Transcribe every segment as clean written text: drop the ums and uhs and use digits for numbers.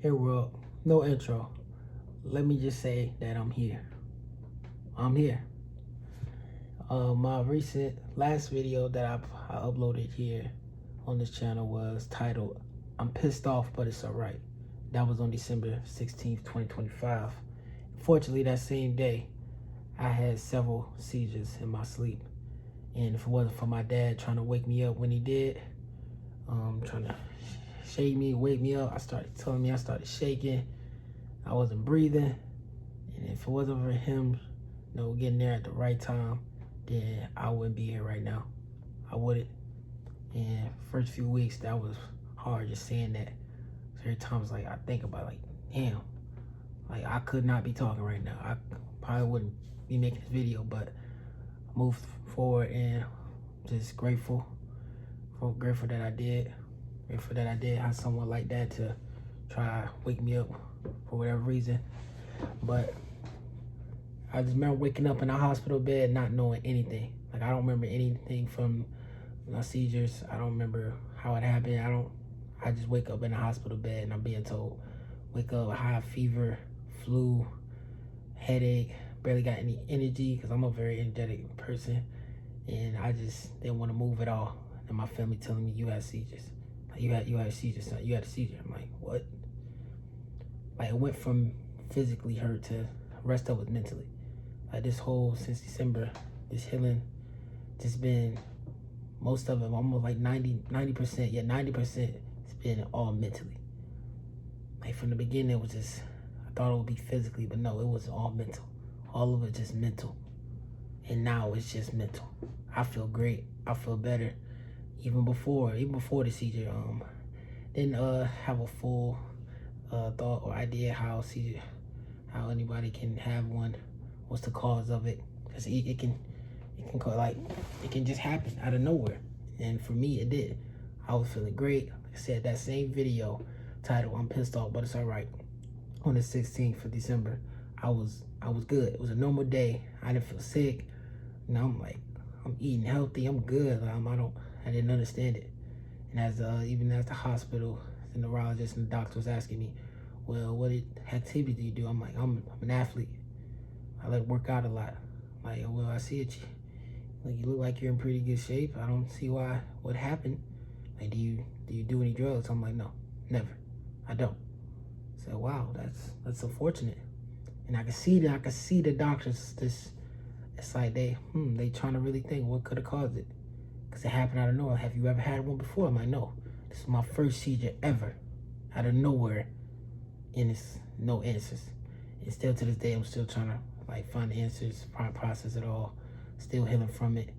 Hey world, no intro. Let me just say that I'm here. I'm here. My recent last video that I uploaded here on this channel was titled "I'm Pissed Off, But It's Alright." That was on December 16th, 2025. Fortunately, that same day, I had several seizures in my sleep. And if it wasn't for my dad trying to wake me up when he did, trying to shake me, wake me up, I started shaking. I wasn't breathing. And if it wasn't for him, getting there at the right time, then I wouldn't be here right now. I wouldn't. And first few weeks, that was hard just saying that. So every time it's like I think about damn, I could not be talking right now. I probably wouldn't be making this video, but I moved forward and just grateful that I did. Grateful that I did have someone like that to try wake me up for whatever reason. But I just remember waking up in a hospital bed not knowing anything. I don't remember anything from my seizures. I don't remember how it happened. I just wake up in a hospital bed and I'm being told, wake up, high fever, flu, headache, barely got any energy because I'm a very energetic person. And I just didn't want to move at all. And my family telling me, you had seizures. You had a seizure, son. You had a seizure. I'm like, what? It went from physically hurt to the rest of it mentally. This whole, since December, this healing just been, most of it, almost 90%, yeah, 90% it's been all mentally. From the beginning, it was just, I thought it would be physically, but no, it was all mental. All of it just mental. And now it's just mental. I feel great. I feel better. Even before the seizure, didn't have a full thought or idea how anybody can have one. What's the cause of it? Because it can just happen out of nowhere. And for me, it did. I was feeling great. Like I said, that same video titled "I'm Pissed Off, But It's Alright" on the 16th of December, I was good. It was a normal day. I didn't feel sick. I'm eating healthy. I'm good. I didn't understand it. And even as the hospital, the neurologist and the doctor was asking me, well, what activity do you do? I'm like, I'm an athlete. I like work out a lot. Well, I see it. You look like you're in pretty good shape. I don't see what happened. Do you do any drugs? I'm like, no, never. I don't. So wow, that's unfortunate. And I can see the doctors it's like they trying to really think what could have caused it. Because it happened out of nowhere. Have you ever had one before? I'm like, no. This is my first seizure ever. Out of nowhere. And it's no answers. And still to this day, I'm still trying to find answers, process it all. Still healing from it.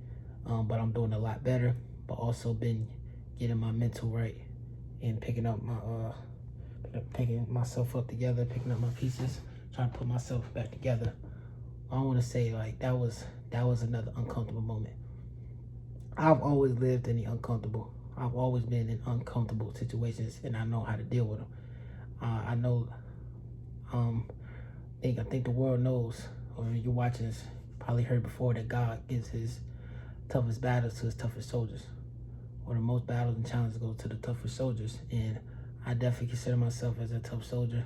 But I'm doing a lot better. But also been getting my mental right. And picking myself up together. Picking up my pieces. Trying to put myself back together. I want to say that was another uncomfortable moment. I've always lived in the uncomfortable. I've always been in uncomfortable situations, and I know how to deal with them. I know. I think the world knows, or you're watching this, probably heard before that God gives His toughest battles to His toughest soldiers, or the most battles and challenges go to the toughest soldiers. And I definitely consider myself as a tough soldier,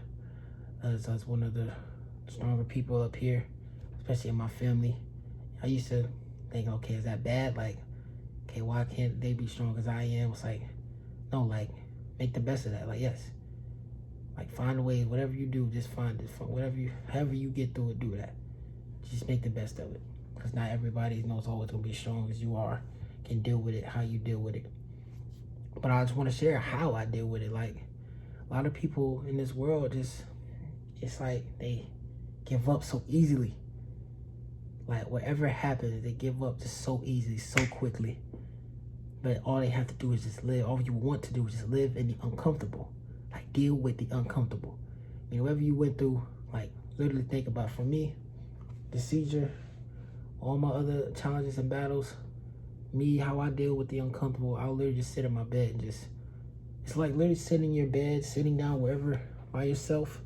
as one of the stronger people up here, especially in my family. I used to think, okay, is that bad? Okay, why can't they be strong as I am? It's no, make the best of that. Yes. Find a way, whatever you do, just find it. However you get through it, do that. Just make the best of it. Because not everybody knows always going to be as strong as you are, can deal with it, how you deal with it. But I just want to share how I deal with it. A lot of people in this world it's they give up so easily. Whatever happens, they give up just so easily, so quickly. But all they have to do is just live. All you want to do is just live in the uncomfortable. Deal with the uncomfortable. Whatever you went through, literally think about, for me, the seizure, all my other challenges and battles, me, how I deal with the uncomfortable, I'll literally just sit in my bed and it's like literally sitting in your bed, sitting down wherever by yourself,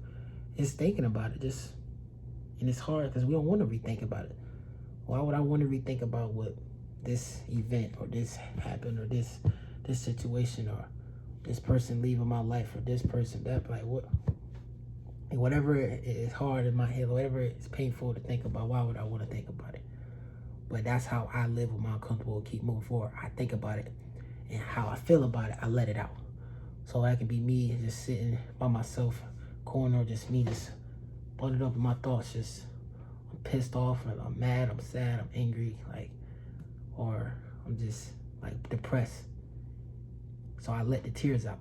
just thinking about it. And it's hard because we don't want to rethink about it. Why would I want to rethink about what this event or this happened or this situation or this person leaving my life or this person that? What? And whatever is hard in my head, whatever is painful to think about, why would I want to think about it? But that's how I live with my uncomfortable, keep moving forward. I think about it, and how I feel about it, I let it out. So that can be me just sitting by myself, corner, just me just bundled up in my thoughts, just I'm pissed off, and I'm mad, I'm sad, I'm angry, like, or I'm just like depressed. So I let the tears out.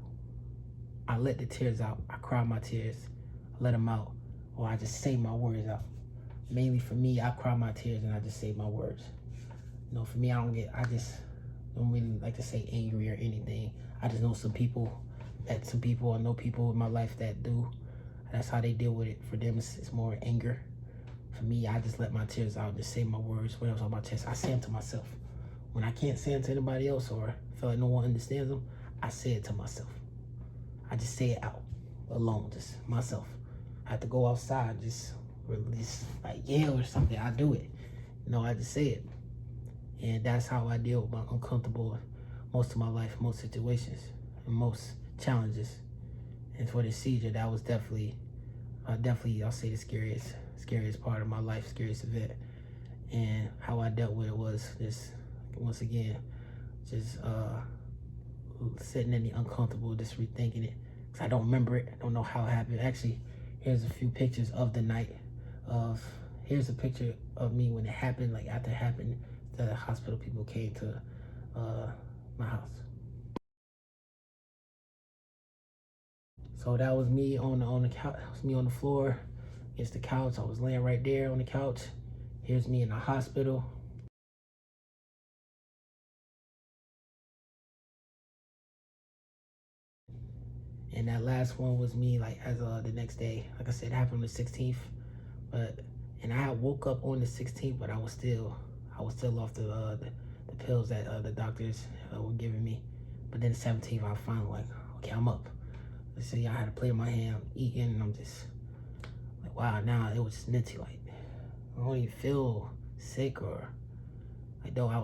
I let the tears out. I cry my tears, I let them out, or I just say my words out. Mainly for me, I cry my tears and I just say my words. You know, for me, I just don't really like to say angry or anything. I just know some people, I know people in my life that do. That's how they deal with it. For them, it's more anger. For me, I just let my tears out, just say my words, whatever's on my chest. I say them to myself. When I can't say them to anybody else or feel like no one understands them, I say it to myself. I just say it out, alone, just myself. I have to go outside, just release, like yell or something. I do it. You know, I just say it. And that's how I deal with my uncomfortable most of my life, most situations, and most challenges. And for the seizure, that was definitely, I'll say the scariest part of my life, scariest event. And how I dealt with it was just, once again, just sitting in the uncomfortable, just rethinking it. Cause I don't remember it. I don't know how it happened. Actually, here's a few pictures of the night here's a picture of me when it happened, like after it happened, the hospital people came to my house. So that was me on the couch. It was me on the floor against the couch. I was laying right there on the couch. Here's me in the hospital. And that last one was me, like, as the next day. Like I said, it happened on the 16th. And I woke up on the 16th, but I was still off the pills that the doctors were giving me. But then the 17th, I finally like, okay, I'm up. So yeah, I had to play my hand, I'm eating, and I'm just like, wow. Now it was just mentally like, I don't even feel sick or like, though I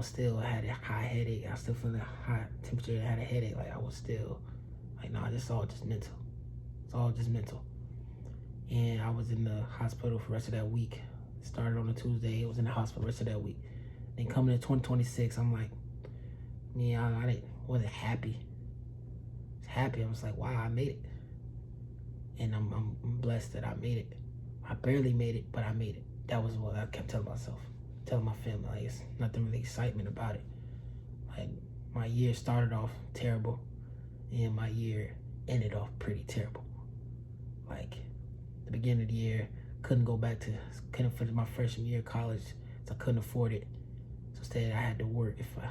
had a high headache. I was still feeling a high temperature. I had a headache. Like I was still like, nah, this all just mental. It's all just mental. And I was in the hospital for the rest of that week. It started on a Tuesday. I was in the hospital the rest of that week. Then coming to 2026, I'm like, I wasn't happy. I was happy. I was like, wow, I made it. And I'm blessed that I made it. I barely made it, but I made it. That was what I kept telling myself, telling my family. Like, it's nothing really excitement about it. Like, my year started off terrible, and my year ended off pretty terrible. Like, the beginning of the year, couldn't finish my freshman year of college, so I couldn't afford it. So instead, I had to work. If I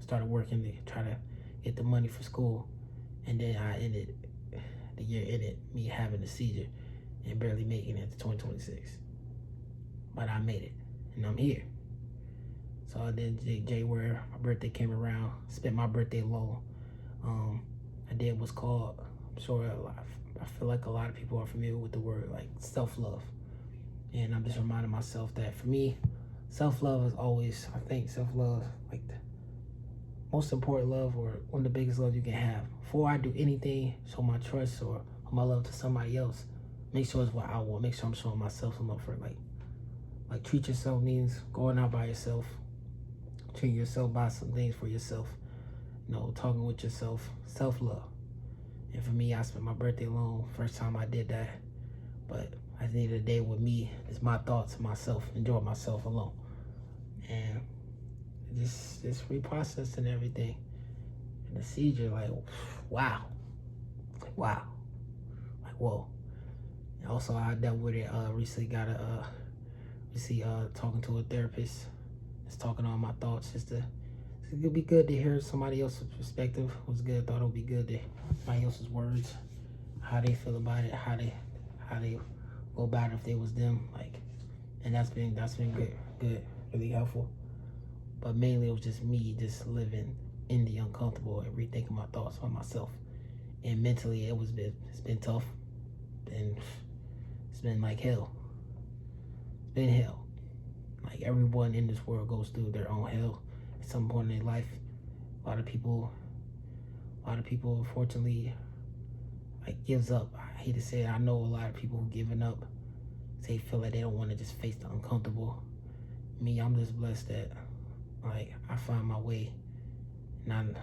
started working to try to get the money for school, and then the year ended me having a seizure and barely making it to 2026. But I made it, and I'm here. So then January, my birthday came around, spent my birthday alone. I did what's called, I'm sure I feel like a lot of people are familiar with the word, like self-love. And I'm just reminding myself that for me, self-love is always, I think self-love, like the most important love or one of the biggest love you can have. Before I do anything, show my trust or my love to somebody else, make sure it's what I want. Make sure I'm showing myself some love for it. Like treat yourself means going out by yourself, treat yourself, buy some things for yourself, you know, talking with yourself, self-love. And for me, I spent my birthday alone, first time I did that. But at the end of the day, with me, it's my thoughts, myself, enjoy myself alone. And just reprocessing everything. And the seizure, like, wow. Like, whoa. And also, I dealt with it, recently talking to a therapist, just talking on my thoughts, it'd be good to hear somebody else's perspective. It was good. I thought it would be good to hear somebody else's words, how they feel about it, how they go about it if they was them. Like, and that's been good, really helpful. But mainly it was just me just living in the uncomfortable and rethinking my thoughts on myself. And mentally it's been tough. And it's been like hell. It's been hell. Like everyone in this world goes through their own hell at some point in their life. A lot of people unfortunately like gives up hate to say it, I know a lot of people who giving up. They feel like they don't want to just face the uncomfortable. Me, I'm just blessed that like I find my way, and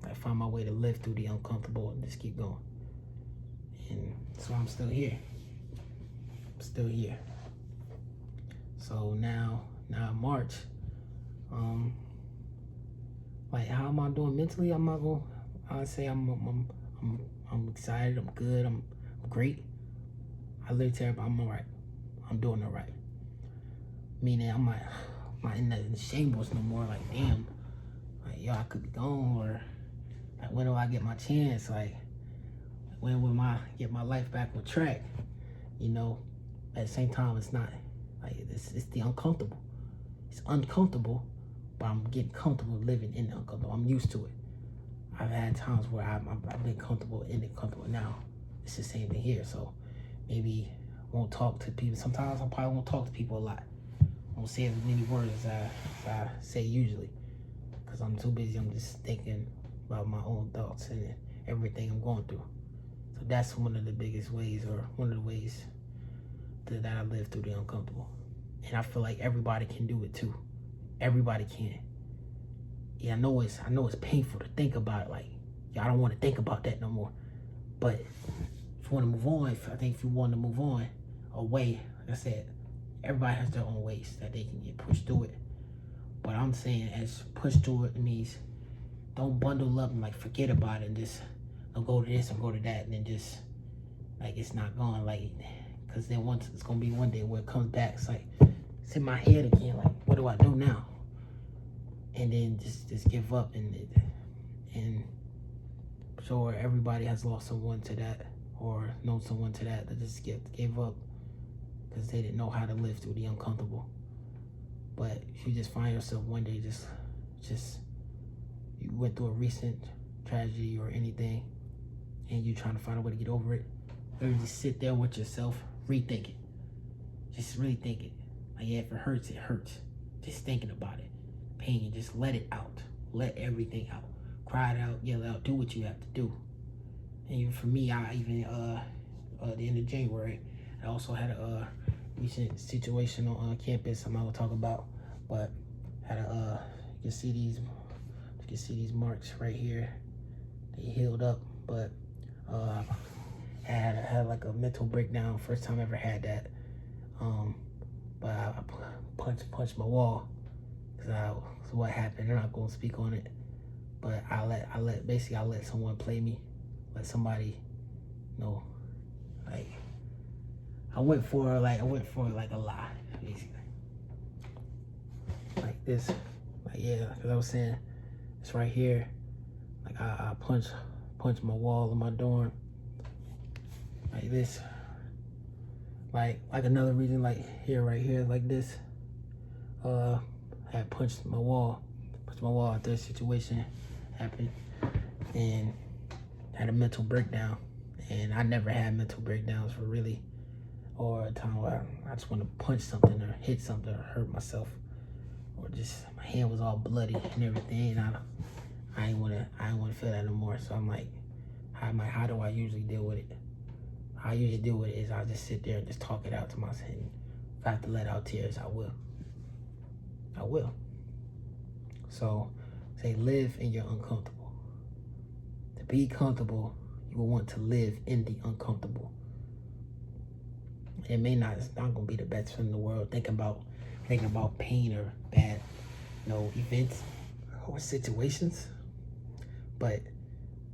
I find my way to live through the uncomfortable and just keep going. And so I'm still here. I'm still here. So now March, like how am I doing mentally? I'm not gonna. I say I'm excited. I'm good. I'm great. I live terrible. I'm all right. I'm doing all right. Meaning I'm not in the shambles no more. Like damn, like yo, I could be gone, or like when do I get my chance? Like when will I get my life back on track? You know, at the same time, it's not like it's the uncomfortable. It's uncomfortable, but I'm getting comfortable living in the uncomfortable. I'm used to it. I've had times where I've been comfortable in the comfortable. Now it's the same thing here. So maybe I won't talk to people. Sometimes I probably won't talk to people a lot. I won't say as many words as I say usually, because I'm too busy. I'm just thinking about my own thoughts and everything I'm going through. So that's one of the biggest ways, or one of the ways that I live through the uncomfortable. And I feel like everybody can do it too. Everybody can. Yeah, I know it's painful to think about it. Like, yeah, I don't want to think about that no more. But if you want to move on, I think if you want to move on away, like I said, everybody has their own ways that they can get pushed through it. But I'm saying as push through it means don't bundle up and like forget about it and just go to this and go to that and then just like it's not gone. Like, because then once it's gonna be one day where it comes back, it's like it's in my head again. Like, what do I do now? And then just give up and sure everybody has lost someone to that or known someone to that just gave up because they didn't know how to live through the uncomfortable. But if you just find yourself one day just you went through a recent tragedy or anything and you trying to find a way to get over it, or just sit there with yourself, rethink it. Just really think it. Like, yeah, if it hurts, it hurts. Just thinking about it. Pain, just let it out. Let everything out. Cry it out, yell it out, do what you have to do. And even for me, I even the end of January, I also had a recent situation on campus I'm not gonna talk about, but had a you can see these marks right here. They healed up, but had like a mental breakdown. First time I ever had that. But I punched my wall. So what happened? I'm not gonna speak on it. But I let someone play me. Let somebody, like I went for like a lie, basically. Like this. Like yeah, because I was saying it's right here. Like I punched my wall in my dorm. Like this. Like another reason, like here, right here, like this. I had punched my wall after a situation happened and had a mental breakdown. And I never had mental breakdowns for really, or a time where I just want to punch something or hit something or hurt myself, or just my hand was all bloody and everything. And I ain't want to feel that no more. So I'm like, how do I usually deal with it? How I usually deal with it is I just sit there and just talk it out to myself. If I have to let out tears, I will. So say live in your uncomfortable. To be comfortable, you will want to live in the uncomfortable. It's not gonna be the best feeling in the world thinking about pain or bad, events or situations. But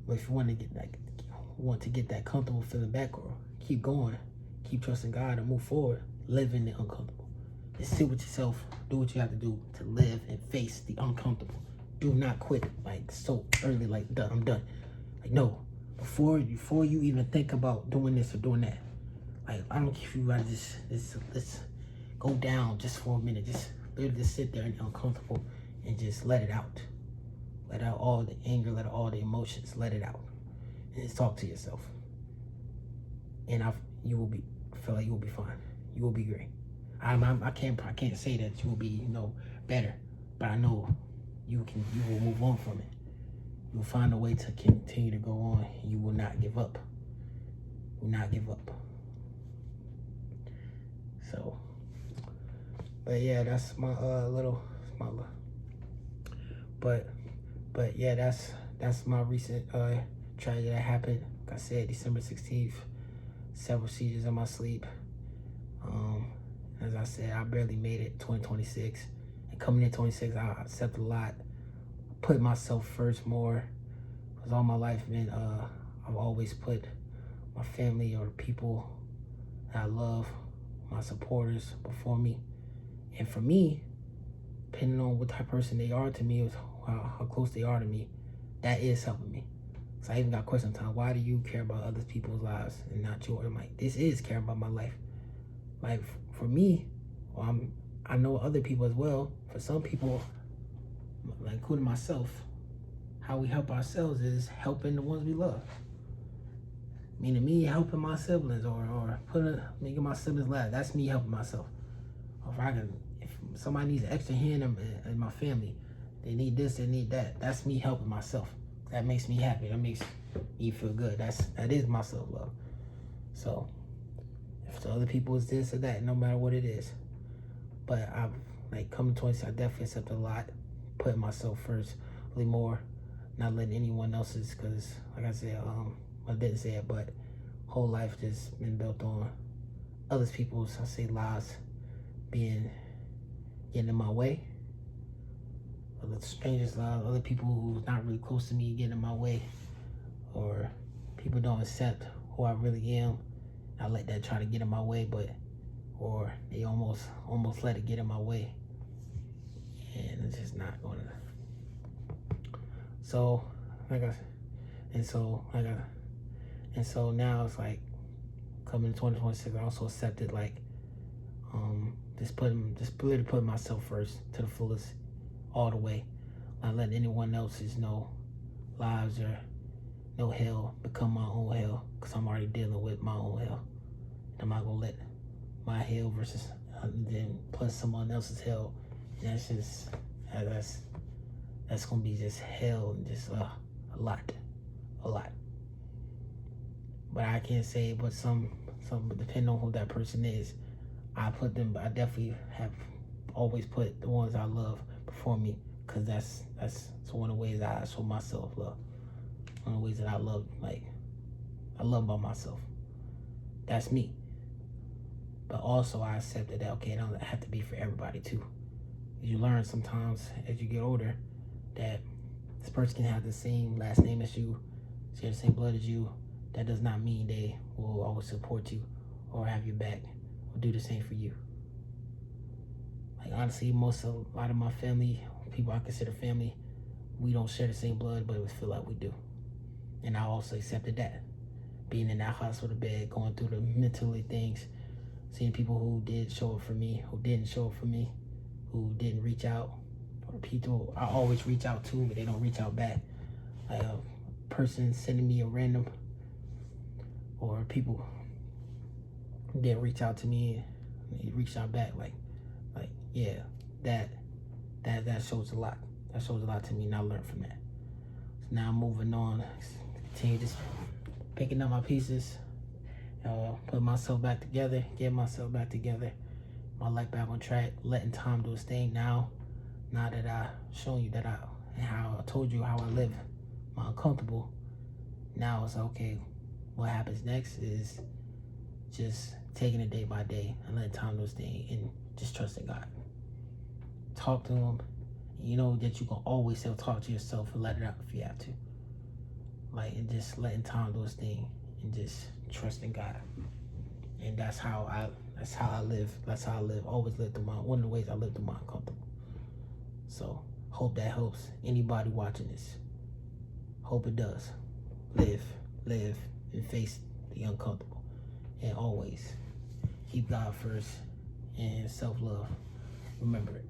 if you want to get that comfortable feeling back, or keep going, keep trusting God and move forward, live in the uncomfortable. Just sit with yourself, do what you have to do to live and face the uncomfortable. Do not quit like so early, like I'm done. Like no, before you even think about doing this or doing that. Like I don't care if you gotta let's go down just for a minute. Just literally just sit there and uncomfortable and just let it out. Let out all the anger, let out all the emotions, let it out. And just talk to yourself. And I feel like you will be fine. You will be great. I can't say that you will be, better, but I know you will move on from it. You'll find a way to continue to go on. You will not give up. Do not give up. So, but yeah, that's my but yeah, that's my recent tragedy that happened. Like I said, December 16th, several seizures in my sleep. As I said, I barely made it 2026. And coming in 26, I accept a lot. Put myself first more. Because all my life, man, I've always put my family or people that I love, my supporters before me. And for me, depending on what type of person they are to me, how close they are to me, that is helping me. So I even got questions sometimes, why do you care about other people's lives and not yours? I'm like, this is caring about my life. Like, for me, I know other people as well. For some people, like including myself, how we help ourselves is helping the ones we love. Meaning me helping my siblings or making my siblings laugh. That's me helping myself. Or if somebody needs an extra hand in my family, they need this, they need that. That's me helping myself. That makes me happy. That makes me feel good. That is my self-love. So if the other people is this or that, no matter what it is. But I've like coming to 26, I definitely accept a lot, putting myself first, really more, not letting anyone else's, because like I said, I didn't say it, but whole life just been built on other people's, I say, lives getting in my way. Other strangers' lives, other people who's not really close to me getting in my way, or people don't accept who I really am. I let that try to get in my way, or they almost let it get in my way, and it's just not gonna. So so now it's like coming to 2026, I also accepted like just really putting myself first to the fullest, all the way, not letting anyone else's lives or no hell become my own hell, because I'm already dealing with my own hell. I'm not gonna let my hell versus then plus someone else's hell, and that's gonna be just hell and just a lot. But I can't say, but some depending on who that person is, I definitely have always put the ones I love before me, because that's one of the ways I show myself love. One of the ways that I love about myself. That's me. But also I accepted that, okay, it don't have to be for everybody too. You learn sometimes as you get older that this person can have the same last name as you, share the same blood as you. That does not mean they will always support you or have your back or do the same for you. Like honestly, a lot of my family, people I consider family, we don't share the same blood, but we feel like we do. And I also accepted that. Being in that hospital bed, going through the mentally things, seeing people who did show up for me, who didn't show up for me, who didn't reach out, or people I always reach out to, but they don't reach out back. Like a person sending me a random, or people didn't reach out to me, and they reached out back. Like yeah, that shows a lot. That shows a lot to me, and I learned from that. So now I'm moving on, continue just picking up my pieces. Put myself back together, get myself back together, my life back on track, letting time do its thing now that I've shown you and how I told you how I live, my uncomfortable. Now it's okay, what happens next is just taking it day by day and letting time do its thing and just trusting God. Talk to him. You know that you can always still talk to yourself and let it out if you have to. And just letting time do its thing and just trusting God. And that's how I live. That's how I live. Always live through one of the ways I live through my uncomfortable. So hope that helps anybody watching this. Hope it does. Live and face the uncomfortable. And always keep God first and self-love. Remember it.